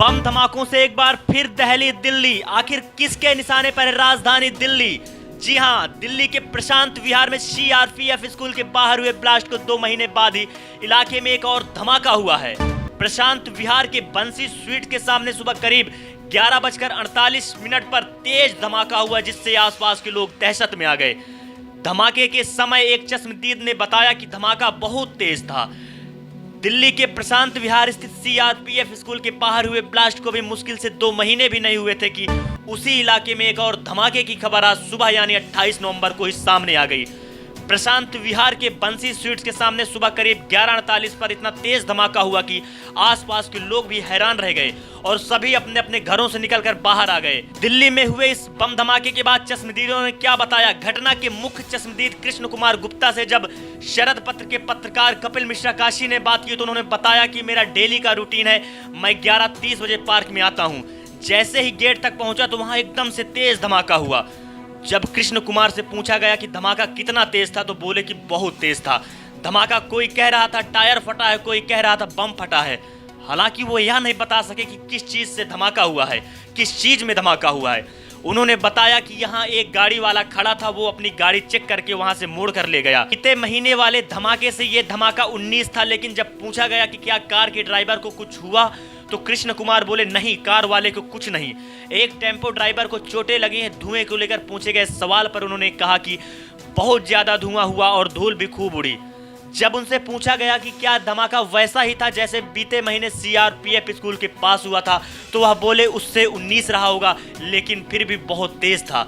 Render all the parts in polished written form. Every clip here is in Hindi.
बम धमाकों से एक बार फिर दहली दिल्ली। आखिर किसके निशाने पर है राजधानी दिल्ली? जी हां, दिल्ली के प्रशांत विहार में सीआरपीएफ स्कूल के बाहर हुए ब्लास्ट को 2 महीने बाद ही इलाके में एक और धमाका हुआ है। प्रशांत विहार के बंसी स्वीट के सामने सुबह करीब 11:48 पर तेज धमाका हुआ, जिससे आसपास के लोग दहशत में आ गए। धमाके के समय एक चश्मदीद ने बताया कि धमाका बहुत तेज था। दिल्ली के प्रशांत विहार स्थित सीआरपीएफ स्कूल के बाहर हुए ब्लास्ट को भी मुश्किल से 2 महीने भी नहीं हुए थे कि उसी इलाके में एक और धमाके की खबर आज सुबह यानी 28 नवंबर को ही सामने आ गई। प्रशांत विहार के बंसी स्वीट्स के सामने सुबह करीब 11:48 पर इतना तेज धमाका हुआ कि आसपास के लोग भी हैरान रह गए और सभी अपने अपने घरों से निकलकर बाहर आ गए। दिल्ली में हुए इस बम धमाके के बाद चश्मदीदों ने क्या बताया? घटना के मुख्य चश्मदीद कृष्ण कुमार गुप्ता से जब शरद पत्र के पत्रकार कपिल मिश्रा काशी ने बात की तो उन्होंने बताया कि मेरा डेली का रूटीन है, मैं 11:30 बजे पार्क में आता हूँ। जैसे ही गेट तक पहुंचा तो वहां एकदम से तेज धमाका हुआ। जब कृष्ण कुमार से पूछा गया कि धमाका कितना तेज था तो बोले कि बहुत तेज था। धमाका कोई कह रहा था टायर फटा है, कोई कह रहा था बम फटा है। हालांकि वो यह नहीं बता सके कि किस चीज से धमाका हुआ है, किस चीज में धमाका हुआ है। उन्होंने बताया कि यहाँ एक गाड़ी वाला खड़ा था, वो अपनी गाड़ी चेक करके वहां से मोड़ कर ले गया। बीते महीने वाले धमाके से ये धमाका 19 था, लेकिन जब पूछा गया कि क्या कार के ड्राइवर को कुछ हुआ तो कृष्ण कुमार बोले नहीं, कार वाले को कुछ नहीं। एक टेम्पो ड्राइवर को चोटें लगी हैं। धुएं को लेकर पूछे गए सवाल पर उन्होंने कहा कि बहुत ज्यादा धुआं हुआ और धूल भी खूब उड़ी। जब उनसे पूछा गया कि क्या धमाका वैसा ही था जैसे बीते महीने सीआरपीएफ स्कूल के पास हुआ था तो वह बोले उससे 19 रहा होगा, लेकिन फिर भी बहुत तेज था।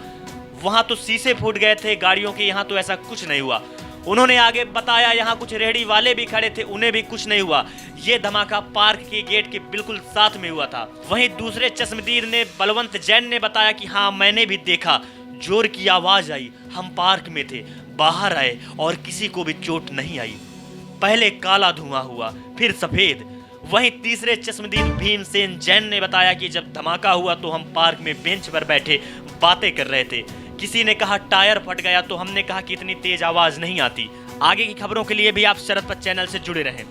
वहां तो शीशे फूट गए थे गाड़ियों के, यहाँ तो ऐसा कुछ नहीं हुआ। उन्होंने आगे बताया यहाँ कुछ रेहड़ी वाले भी खड़े थे, उन्हें भी कुछ नहीं हुआ। ये धमाका पार्क के गेट के बिल्कुल साथ में हुआ था। वहीं दूसरे चश्मदीद ने बलवंत जैन ने बताया कि हाँ, मैंने भी देखा, जोर की आवाज आई, हम पार्क में थे, बाहर आए और किसी को भी चोट नहीं आई। पहले काला धुआं हुआ, फिर सफेद। वहीं तीसरे चश्मदीद भीमसेन जैन ने बताया कि जब धमाका हुआ तो हम पार्क में बेंच पर बैठे बातें कर रहे थे। किसी ने कहा टायर फट गया तो हमने कहा कि इतनी तेज आवाज नहीं आती। आगे की खबरों के लिए भी आप शरद पत्र चैनल से जुड़े रहें।